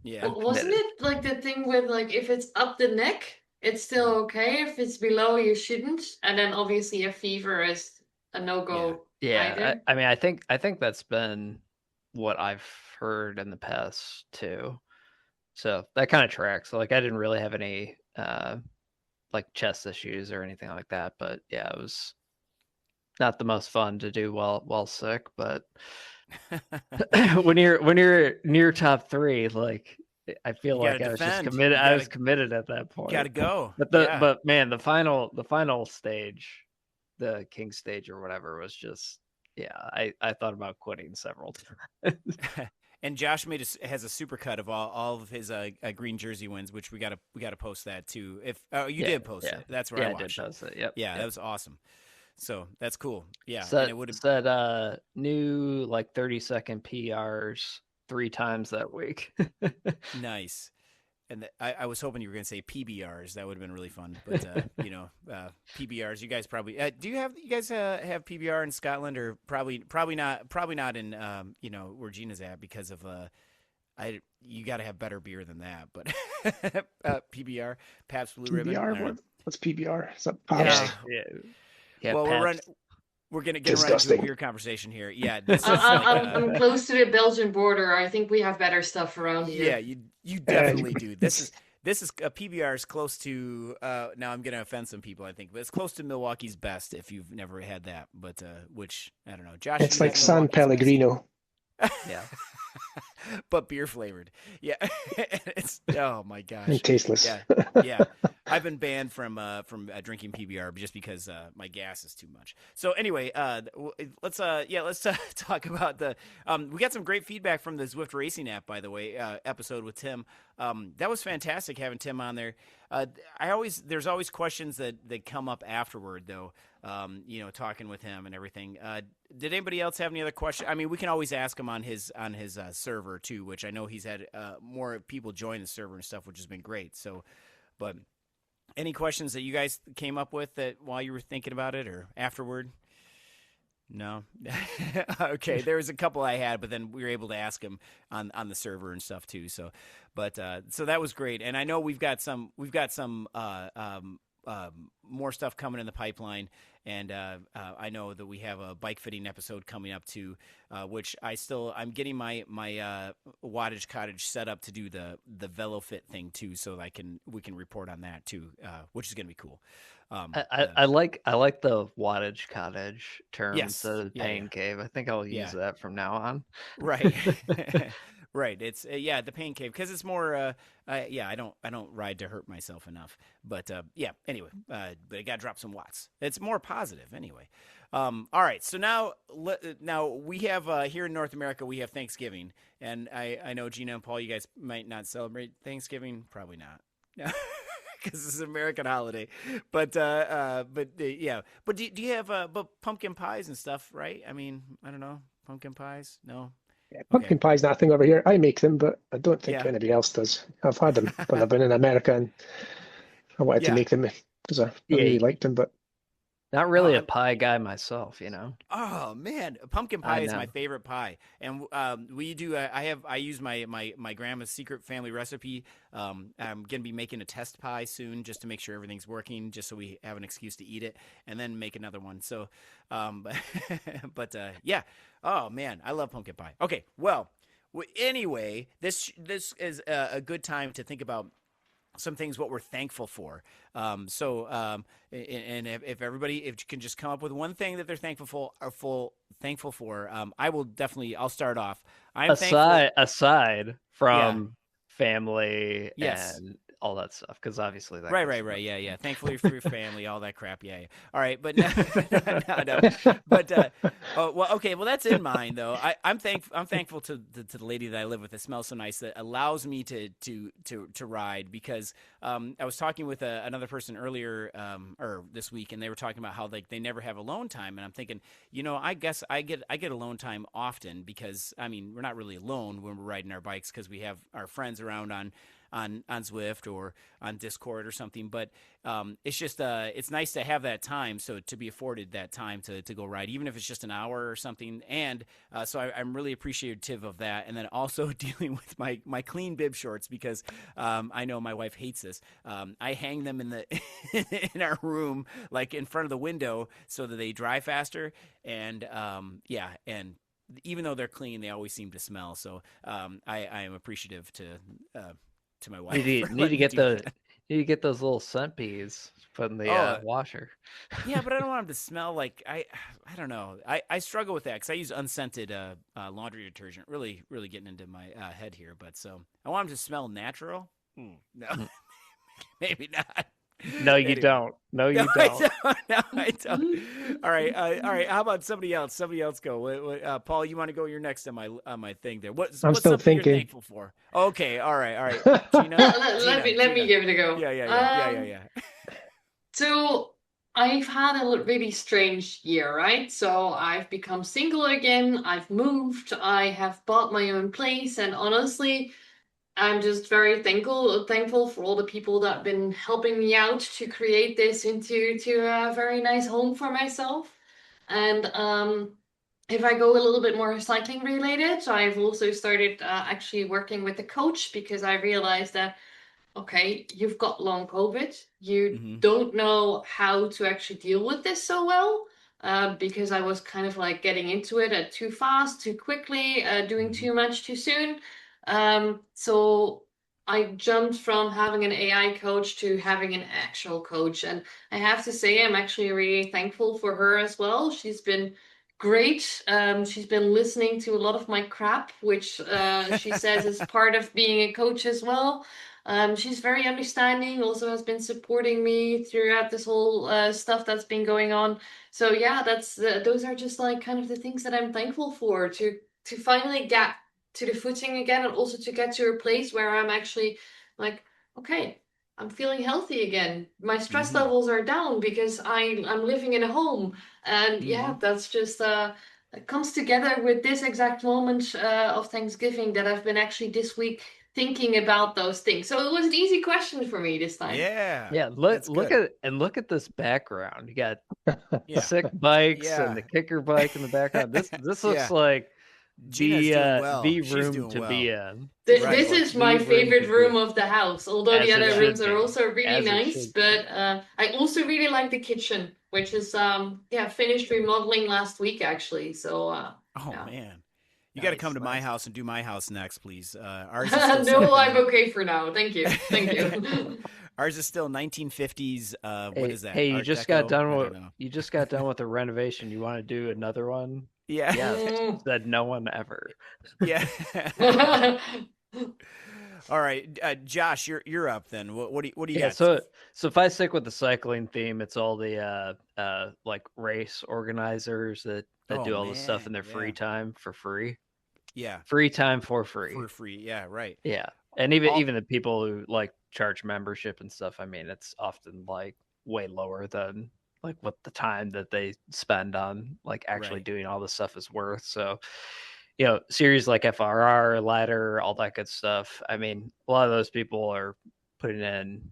[SPEAKER 2] Wasn't it like the thing with like, if it's up the neck, it's still okay. If it's below, you shouldn't. And then obviously a fever is a no-go.
[SPEAKER 3] Yeah. I mean, I think that's been what I've heard in the past too, so that kind of tracks. Like, I didn't really have any like chest issues or anything like that, but it was not the most fun to do while sick. But when you're near top 3, like, I feel like I was just committed. I was committed at that point.
[SPEAKER 1] Gotta go.
[SPEAKER 3] But man, the final stage, the King stage or whatever, was just I thought about quitting several times.
[SPEAKER 1] And Josh has a super cut of all of his green jersey wins, which we gotta post that too. If you did post it, that's where I watched
[SPEAKER 3] did post it. Yep.
[SPEAKER 1] Yeah, that was awesome. So that's cool. Yeah,
[SPEAKER 3] and
[SPEAKER 1] it would have
[SPEAKER 3] said new like 30-second PRs 3 times that week.
[SPEAKER 1] Nice. And I was hoping you were going to say PBRs. That would have been really fun. But PBRs. You guys probably do. You guys have PBR in Scotland, or probably not. Probably not in where Gina's at, because of you got to have better beer than that. But PBR, Pabst Blue Ribbon.
[SPEAKER 4] What's PBR? Is that
[SPEAKER 3] Yeah.
[SPEAKER 1] Well, we're gonna get right into a beer conversation here. Yeah, this is
[SPEAKER 2] I'm close to the Belgian border. I think we have better stuff around here.
[SPEAKER 1] Yeah, you definitely do. This is a PBR is close to. Now I'm gonna offend some people, I think, but it's close to Milwaukee's Best if you've never had that. But which I don't know, Josh.
[SPEAKER 4] It's like San Pellegrino.
[SPEAKER 1] Yeah. But beer flavored. Yeah. It's oh my gosh.
[SPEAKER 4] And tasteless.
[SPEAKER 1] Yeah. I've been banned from drinking PBR just because my gas is too much. So anyway, let's talk about the we got some great feedback from the Zwift Racing app, by the way, episode with Tim. That was fantastic having Tim on there. There's always questions that come up afterward though. Talking with him and everything. Did anybody else have any other questions? I mean, we can always ask him on his server too, which I know he's had more people join the server and stuff, which has been great. So, but any questions that you guys came up with that while you were thinking about it or afterward? No. Okay. There was a couple I had, but then we were able to ask him on the server and stuff too. So, but so that was great. And I know we've got some more stuff coming in the pipeline, and I know that we have a bike fitting episode coming up too, which I'm getting my wattage cottage set up to do the VeloFit thing too, so we can report on that too, which is gonna be cool.
[SPEAKER 3] I like the wattage cottage term
[SPEAKER 1] Yes.
[SPEAKER 3] instead of pain cave. I think I'll use that from now on.
[SPEAKER 1] Right. Right. It's the pain cave, because it's more I don't ride to hurt myself enough. But anyway, but I got to drop some watts. It's more positive anyway. All right. So now we have here in North America, we have Thanksgiving, and I know Gina and Paul, you guys might not celebrate Thanksgiving, probably not. Because it's an American holiday, but do you have but pumpkin pies and stuff, right? I mean, I don't know, pumpkin pies, no.
[SPEAKER 4] Yeah, pumpkin pie's nothing over here. I make them, but I don't think anybody else does. I've had them when I've been in America, and I wanted to make them because I really liked them, but
[SPEAKER 3] not really a pie guy myself,
[SPEAKER 1] Oh man, pumpkin pie is my favorite pie, and we do. I use my grandma's secret family recipe. I'm gonna be making a test pie soon, just to make sure everything's working, just so we have an excuse to eat it, and then make another one. So, yeah. Oh man, I love pumpkin pie. Okay, well, anyway, this is a good time to think about some things what we're thankful for. And if you can just come up with one thing that they're thankful for, I'll start off.
[SPEAKER 3] Aside from family and all that stuff, because obviously that
[SPEAKER 1] right, yeah. Thankfully for your family, all that crap, yeah. All right, but no. But okay, well that's in mind though. I'm thankful to the lady that I live with that smells so nice, that allows me to ride, because I was talking with another person earlier or this week, and they were talking about how like they never have alone time, and I'm thinking, I guess I get alone time often, because I mean we're not really alone when we're riding our bikes, because we have our friends around on Zwift or on Discord or something, but it's just it's nice to have that time, so to be afforded that time to go ride, even if it's just an hour or something, and so I'm really appreciative of that. And then also dealing with my clean bib shorts, because I know my wife hates this. I hang them in in our room, like in front of the window, so that they dry faster, and and even though they're clean, they always seem to smell, so I am appreciative to my wife.
[SPEAKER 3] Need to get those little scent beads put in the washer.
[SPEAKER 1] Yeah, but I don't want them to smell like I don't know. I struggle with that, because I use unscented laundry detergent. Really, really getting into my head here, but so I want them to smell natural. No, maybe not.
[SPEAKER 3] No, you don't. No, you don't.
[SPEAKER 1] No, I don't. All right. All right. How about somebody else? Somebody else go. Paul, you want to go? You're next on my thing there. What's
[SPEAKER 4] still
[SPEAKER 1] something
[SPEAKER 4] thinking.
[SPEAKER 1] you're thankful for? Okay. All right. All right. Gina,
[SPEAKER 2] let me give it a go.
[SPEAKER 1] Yeah.
[SPEAKER 2] So I've had a really strange year, right? So I've become single again. I've moved. I have bought my own place, and honestly, I'm just very thankful for all the people that have been helping me out to create this into a very nice home for myself. And if I go a little bit more cycling related, I've also started actually working with a coach because I realized that, okay, you've got long COVID. You don't know how to actually deal with this so well. Because I was kind of like getting into it too fast, too quickly, doing too much too soon. So I jumped from having an AI coach to having an actual coach. And I have to say, I'm actually really thankful for her as well. She's been great. She's been listening to a lot of my crap, which she says is part of being a coach as well. She's very understanding, also has been supporting me throughout this whole stuff that's been going on. So yeah, that's those are just like kind of the things that I'm thankful for to finally get to the footing again, and also to get to a place where I'm actually like, okay, I'm feeling healthy again. My stress levels are down because I'm living in a home, and yeah, that's just it comes together with this exact moment of Thanksgiving that I've been actually this week thinking about those things. So it was an easy question for me this time.
[SPEAKER 3] Yeah. Look at this background. You got sick bikes and the Kickr bike in the background. This looks like the room to be in.
[SPEAKER 2] This is my favorite room of the house, although the other rooms are also really nice. But I also really like the kitchen, which is finished remodeling last week actually. So
[SPEAKER 1] man. You got to come to my house and do my house next, please. Ours is
[SPEAKER 2] no, I'm okay for now. Thank you. Thank you.
[SPEAKER 1] Ours is still 1950s. What is that?
[SPEAKER 3] Hey, you
[SPEAKER 1] Art
[SPEAKER 3] just
[SPEAKER 1] Deco?
[SPEAKER 3] got done with the renovation. You want to do another one?
[SPEAKER 1] Yeah.
[SPEAKER 3] Yeah. Said no one ever.
[SPEAKER 1] Yeah. All right, Josh, you're up then. What do you got?
[SPEAKER 3] So if I stick with the cycling theme, it's all the like race organizers that do all this stuff in their free time for free.
[SPEAKER 1] Yeah.
[SPEAKER 3] Free time for free.
[SPEAKER 1] For free. Yeah, right.
[SPEAKER 3] Yeah. And even the people who like charge membership and stuff, I mean, it's often like way lower than like what the time that they spend on like actually doing all this stuff is worth. So, series like FRR, ladder, all that good stuff. I mean, a lot of those people are putting in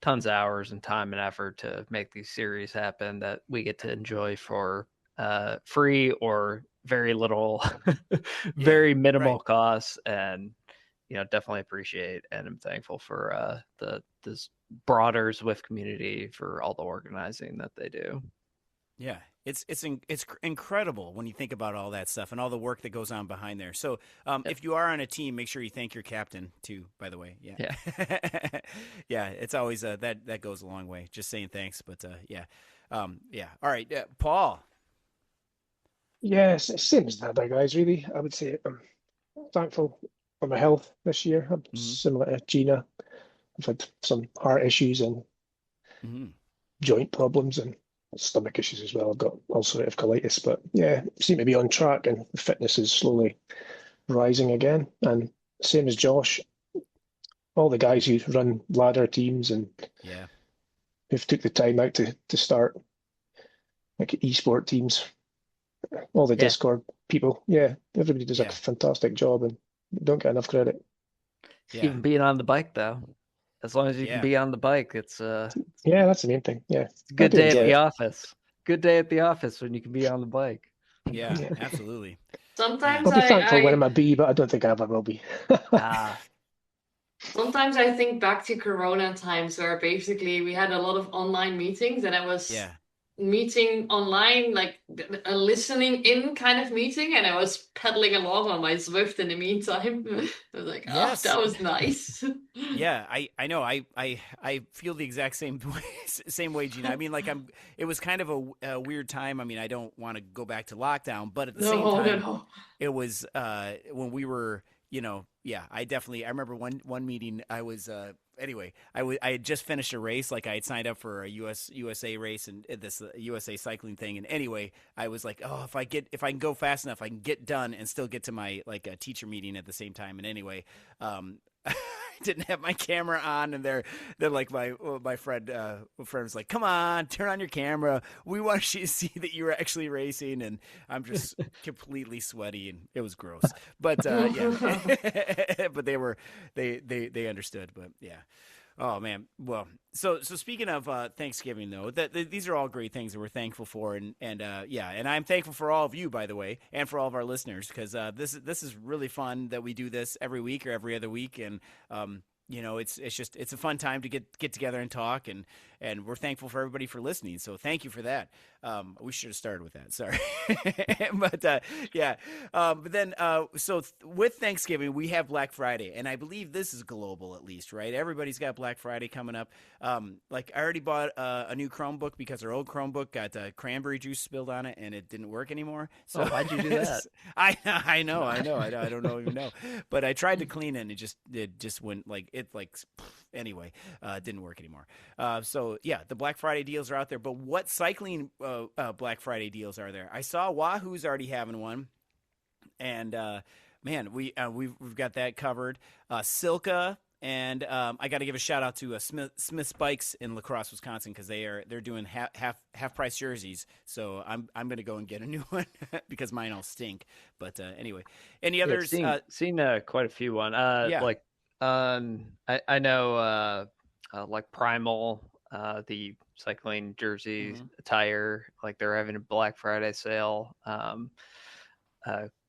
[SPEAKER 3] tons of hours and time and effort to make these series happen that we get to enjoy for free or very little, very minimal costs. And, definitely appreciate and I'm thankful for this broader Zwift community for all the organizing that they do.
[SPEAKER 1] Yeah, it's incredible when you think about all that stuff and all the work that goes on behind there. So if you are on a team, make sure you thank your captain too, by the way. Yeah. Yeah, it's always that goes a long way. Just saying thanks, but yeah. All right, Paul.
[SPEAKER 4] Yes, same as the other guys, really. I would say I'm thankful for my health this year. I'm similar to Gina. I've had some heart issues and joint problems and stomach issues as well. I've got ulcerative colitis, but yeah, seem to be on track and the fitness is slowly rising again. And same as Josh, all the guys who run ladder teams and who've took the time out to start like esport teams, all the Discord people, everybody does a fantastic job and don't get enough credit.
[SPEAKER 3] Even being on the bike though. As long as you can be on the bike, it's that's
[SPEAKER 4] the main thing. Yeah,
[SPEAKER 3] it's a good day at the office. Good day at the office when you can be on the bike.
[SPEAKER 1] Yeah, absolutely.
[SPEAKER 2] Sometimes
[SPEAKER 4] I'll be thankful when I'm a B, but I don't think I ever will be.
[SPEAKER 2] Sometimes I think back to Corona times where basically we had a lot of online meetings and I was meeting online, like a listening in kind of meeting, and I was pedaling along on my Zwift in the meantime. I was like, that was nice.
[SPEAKER 1] Yeah, I know. I feel the exact same way, Gina. I mean, like it was kind of a weird time. I mean, I don't want to go back to lockdown, but at the same time, it was when we were, I remember one meeting I was anyway, I had just finished a race. Like I had signed up for a USA race and this USA cycling thing. And anyway, I was like, oh, if I can go fast enough, I can get done and still get to my like a teacher meeting at the same time. And anyway, I didn't have my camera on, and they're like my friend was like, come on, turn on your camera. We want you to see that you were actually racing. And I'm just completely sweaty, and it was gross. But yeah, but they understood. But yeah. Oh man. Well, so speaking of Thanksgiving though, these are all great things that we're thankful for, and yeah, and I'm thankful for all of you, by the way, and for all of our listeners, because this is really fun that we do this every week or every other week, and it's a fun time to get together and talk, and we're thankful for everybody for listening. So thank you for that. We should have started with that. Sorry, but yeah. But then with Thanksgiving we have Black Friday, and I believe this is global at least, right? Everybody's got Black Friday coming up. Like I already bought a new Chromebook because our old Chromebook got cranberry juice spilled on it and it didn't work anymore. So
[SPEAKER 3] why'd you do that?
[SPEAKER 1] I know. I don't even know. But I tried to clean it and it just went like it anyway, it didn't work anymore. So yeah, the Black Friday deals are out there. But what cycling Black Friday deals are there? I saw Wahoo's already having one, and man, we've got that covered. Silka. And I got to give a shout out to Smith's Bikes in La Crosse, Wisconsin, because they're doing half price jerseys. So I'm going to go and get a new one because mine all stink. But anyway, any others?
[SPEAKER 3] Seen quite a few one.
[SPEAKER 1] Yeah.
[SPEAKER 3] Like I know like Primal, the cycling jersey attire, like they're having a Black Friday sale.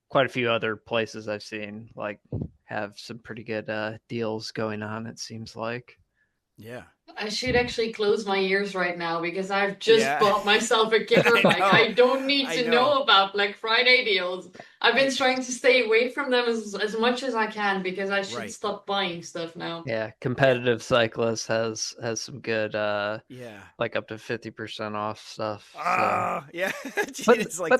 [SPEAKER 3] Quite a few other places I've seen like have some pretty good deals going on, it seems like.
[SPEAKER 1] Yeah.
[SPEAKER 2] I should actually close my ears right now because I've just bought myself a Kickr bike. I don't need to know about Black Friday deals. I've been trying to stay away from them as much as I can because I should stop buying stuff now.
[SPEAKER 3] Yeah, Competitive Cyclist has some good like up to 50% off stuff.
[SPEAKER 1] Yeah.
[SPEAKER 3] Put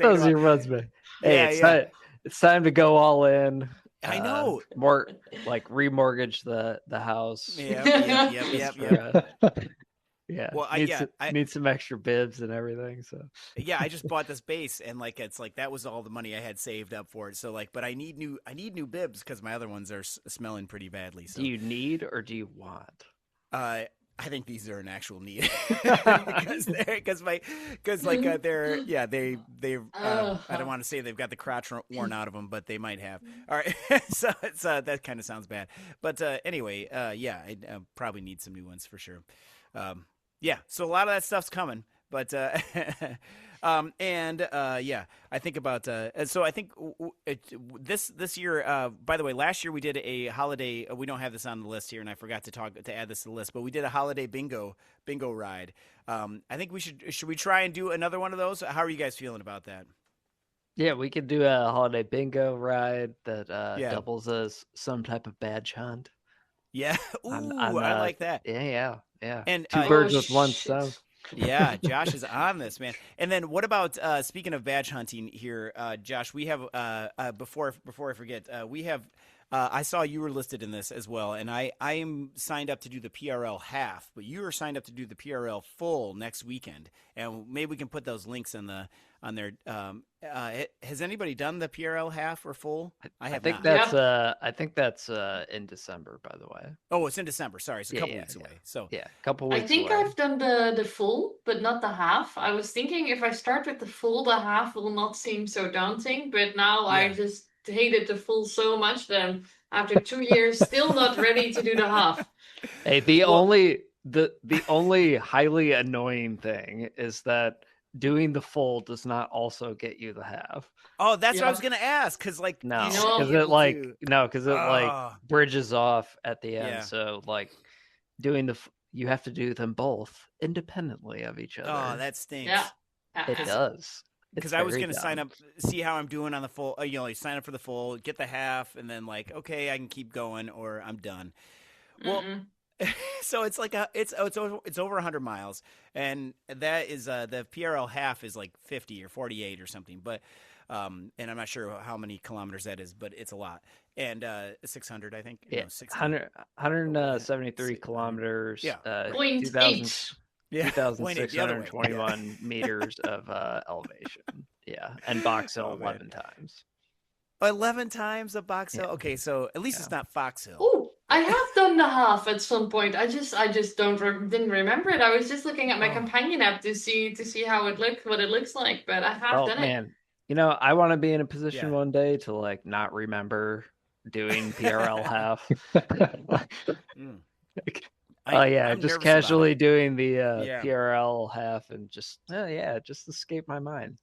[SPEAKER 3] those earbuds back. Hey, it's time to go all in.
[SPEAKER 1] I know.
[SPEAKER 3] More like remortgage the house.
[SPEAKER 1] Yep.
[SPEAKER 3] Yeah.
[SPEAKER 1] Well,
[SPEAKER 3] I need some extra bibs and everything. So
[SPEAKER 1] yeah, I just bought this base, and like it's like that was all the money I had saved up for it. So like, but I need new bibs because my other ones are smelling pretty badly. So.
[SPEAKER 3] Do you need or do you want?
[SPEAKER 1] I think these are an actual need because I don't want to say they've got the crotch worn out of them, but they might have. All right, so that kind of sounds bad, but anyway, I probably need some new ones for sure. So a lot of that stuff's coming, but I think about so I think this year. By the way, last year we did a holiday. We don't have this on the list here, and I forgot to add this to the list. But we did a holiday bingo ride. I think should we try and do another one of those? How are you guys feeling about that?
[SPEAKER 3] Yeah, we could do a holiday bingo ride that doubles as some type of badge hunt.
[SPEAKER 1] Yeah, I like that.
[SPEAKER 3] Yeah.
[SPEAKER 1] And
[SPEAKER 3] two birds with one stone.
[SPEAKER 1] Yeah, Josh is on this, man. And then what about speaking of badge hunting here, Josh? We have before I forget, we have. I saw you were listed in this as well, and I am signed up to do the PRL half, but you are signed up to do the PRL full next weekend, and maybe we can put those links on there. Has anybody done the PRL half or full? I think
[SPEAKER 3] that's in December, by the way.
[SPEAKER 1] Oh, it's in December. Sorry, it's a couple weeks away. So
[SPEAKER 3] a couple weeks.
[SPEAKER 2] I think
[SPEAKER 3] away.
[SPEAKER 2] I've done the full, but not the half. I was thinking if I start with the full, the half will not seem so daunting. But now I just hated the full so much that I'm, after 2 years still not ready to do the half.
[SPEAKER 3] Hey, the only highly annoying thing is that doing the full does not also get you the half.
[SPEAKER 1] Oh, that's what I was gonna ask. Because
[SPEAKER 3] it bridges off at the end.
[SPEAKER 1] Yeah.
[SPEAKER 3] So like you have to do them both independently of each other.
[SPEAKER 1] Oh, that stinks.
[SPEAKER 2] Yeah,
[SPEAKER 3] it does.
[SPEAKER 1] Because I was gonna sign up, see how I'm doing on the full. You sign up for the full, get the half, and then like, okay, I can keep going, or I'm done. Well. So it's like it's over 100 miles, and that is the PRL half is like 50 or 48 or something. But and I'm not sure how many kilometers that is, but it's a lot. and 600, I think.
[SPEAKER 3] Yeah,
[SPEAKER 1] no, 600.
[SPEAKER 3] 173 kilometers.
[SPEAKER 1] Yeah.
[SPEAKER 2] 0.8.
[SPEAKER 1] Yeah,
[SPEAKER 3] 2,621 meters of elevation. Yeah, and Box Hill 11 times.
[SPEAKER 1] 11 times a Box Hill. Okay, so at least it's not Fox Hill.
[SPEAKER 2] Oh, I have done the half at some point. I just didn't remember it. I was just looking at my companion app to see how what it looks like, but I have done it.
[SPEAKER 3] You know, I want to be in a position one day to like not remember doing PRL half. Just casually doing the PRL half and just escape my mind.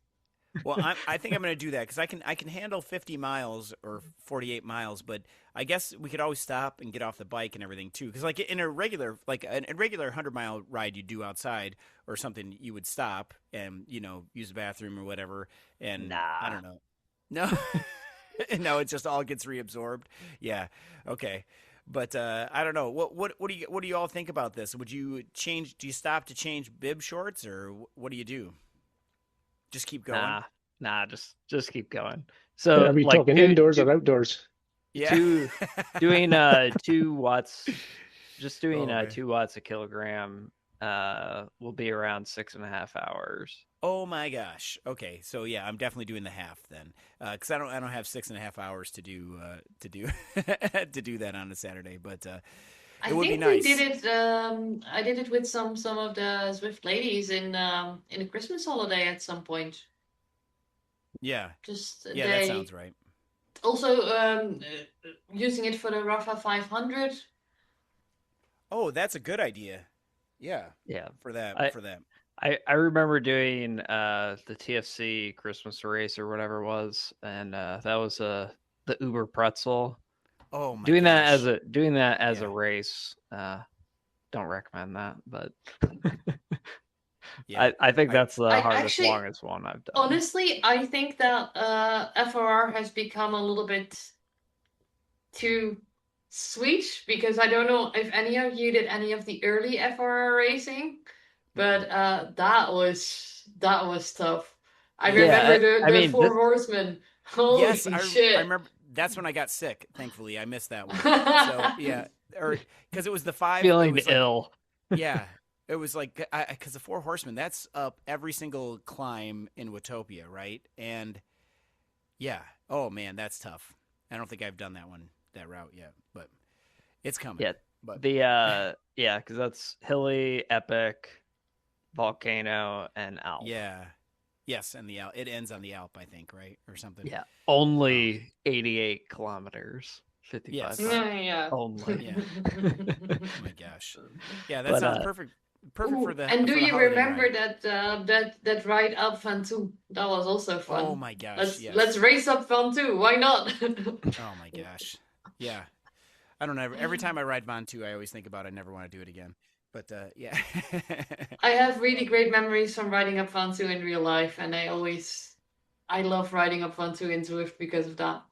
[SPEAKER 1] Well, I think I'm going to do that because I can handle 50 miles or 48 miles, but I guess we could always stop and get off the bike and everything too. Because like in a regular 100-mile ride you do outside or something, you would stop and use the bathroom or whatever. And I don't know. No, no, it just all gets reabsorbed. Yeah, okay. But I don't know. What do you all think about this? Would you change? Do you stop to change bib shorts, or what do you do? Just keep going.
[SPEAKER 3] Nah. Just keep going. So
[SPEAKER 4] are we talking indoors or outdoors?
[SPEAKER 1] Yeah,
[SPEAKER 3] doing 2 watts. Just doing 2 watts a kilogram. Will be around 6.5 hours.
[SPEAKER 1] Oh my gosh. Okay, so yeah, I'm definitely doing the half then, because I don't have 6.5 hours to do to do that on a Saturday, but it would be nice.
[SPEAKER 2] I did it with some of the Zwift ladies in a Christmas holiday at some point.
[SPEAKER 1] Yeah.
[SPEAKER 2] That
[SPEAKER 1] sounds right.
[SPEAKER 2] Also, using it for the Rafa 500.
[SPEAKER 1] Oh, that's a good idea. Yeah.
[SPEAKER 3] Yeah.
[SPEAKER 1] For that.
[SPEAKER 3] I remember doing the TFC Christmas race or whatever it was, and that was the Uber Pretzel.
[SPEAKER 1] Oh my!
[SPEAKER 3] Doing that as a race, don't recommend that. But I think that's the longest one I've done.
[SPEAKER 2] Honestly, I think that FRR has become a little bit too sweet, because I don't know if any of you did any of the early FRR racing, but that was tough. I remember the Four Horsemen. Holy shit!
[SPEAKER 1] I remember. That's when I got sick. Thankfully, I missed that one. So yeah, or because it was the 5.
[SPEAKER 3] Feeling ill.
[SPEAKER 1] Yeah, it was like because the Four Horsemen. That's up every single climb in Watopia, right? And yeah, oh man, that's tough. I don't think I've done that route yet, but it's coming.
[SPEAKER 3] Yeah,
[SPEAKER 1] but
[SPEAKER 3] because that's hilly, epic, volcano, and Alp.
[SPEAKER 1] Yeah. Yes, and it ends on the Alp, I think, right? Or something.
[SPEAKER 3] Yeah. Only 88 kilometers. 55.
[SPEAKER 1] Yes.
[SPEAKER 2] Yeah.
[SPEAKER 3] Only.
[SPEAKER 1] Yeah. Oh my gosh. Yeah, that sounds perfect. Perfect for the.
[SPEAKER 2] And do you remember
[SPEAKER 1] ride.
[SPEAKER 2] that ride up Van Toe? That was also fun.
[SPEAKER 1] Oh my gosh.
[SPEAKER 2] Let's race up Van Toe. Why not?
[SPEAKER 1] Oh my gosh. Yeah. I don't know. Every time I ride Van Toe, I always think about I never want to do it again. But yeah.
[SPEAKER 2] I have really great memories from riding up Van Toe in real life, and I love riding up Van Toe in Zwift because of that.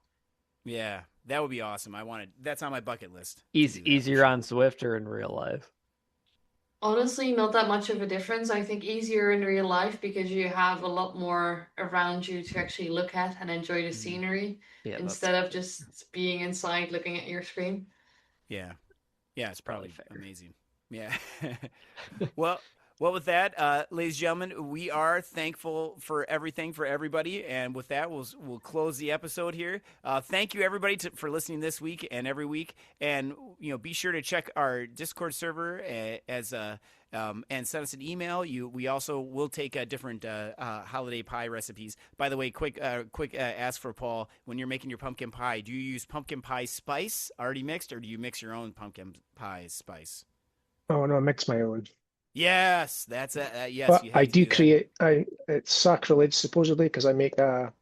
[SPEAKER 1] Yeah, that would be awesome. That's on my bucket list.
[SPEAKER 3] Easier on Zwift or in real life?
[SPEAKER 2] Honestly, not that much of a difference. I think easier in real life because you have a lot more around you to actually look at and enjoy the scenery instead of just being inside looking at your screen.
[SPEAKER 1] Yeah. Yeah, it's probably amazing. Yeah. Well, with that, ladies and gentlemen, we are thankful for everything for everybody, and with that, we'll close the episode here. Thank you everybody for listening this week and every week, and be sure to check our Discord server and send us an email. We also will take different holiday pie recipes. By the way, quick ask for Paul: when you're making your pumpkin pie, do you use pumpkin pie spice already mixed, or do you mix your own pumpkin pie spice?
[SPEAKER 4] Oh no, I mix my own.
[SPEAKER 1] Yes, that's yes.
[SPEAKER 4] But I do create. It's sacrilege supposedly because I make a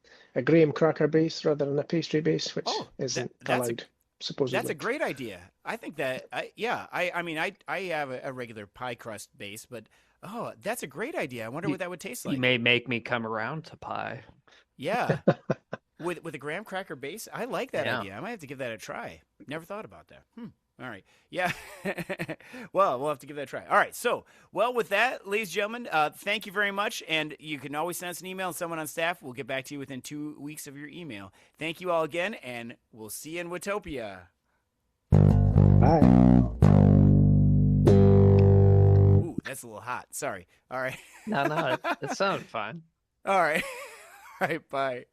[SPEAKER 4] graham cracker base rather than a pastry base, which isn't allowed. Supposedly,
[SPEAKER 1] that's a great idea. I think that. I mean, I have a regular pie crust base, but that's a great idea. I wonder what that would taste like.
[SPEAKER 3] You may make me come around to pie.
[SPEAKER 1] Yeah, with a graham cracker base, I like that idea. I might have to give that a try. Never thought about that. All right. Yeah. Well, we'll have to give that a try. All right. So, well, with that, ladies and gentlemen, thank you very much. And you can always send us an email, and someone on staff will get back to you within 2 weeks of your email. Thank you all again, and we'll see you in Watopia.
[SPEAKER 4] Bye.
[SPEAKER 1] Ooh, that's a little hot. Sorry. All right.
[SPEAKER 3] No, it sounded fine.
[SPEAKER 1] All right. All right. Bye.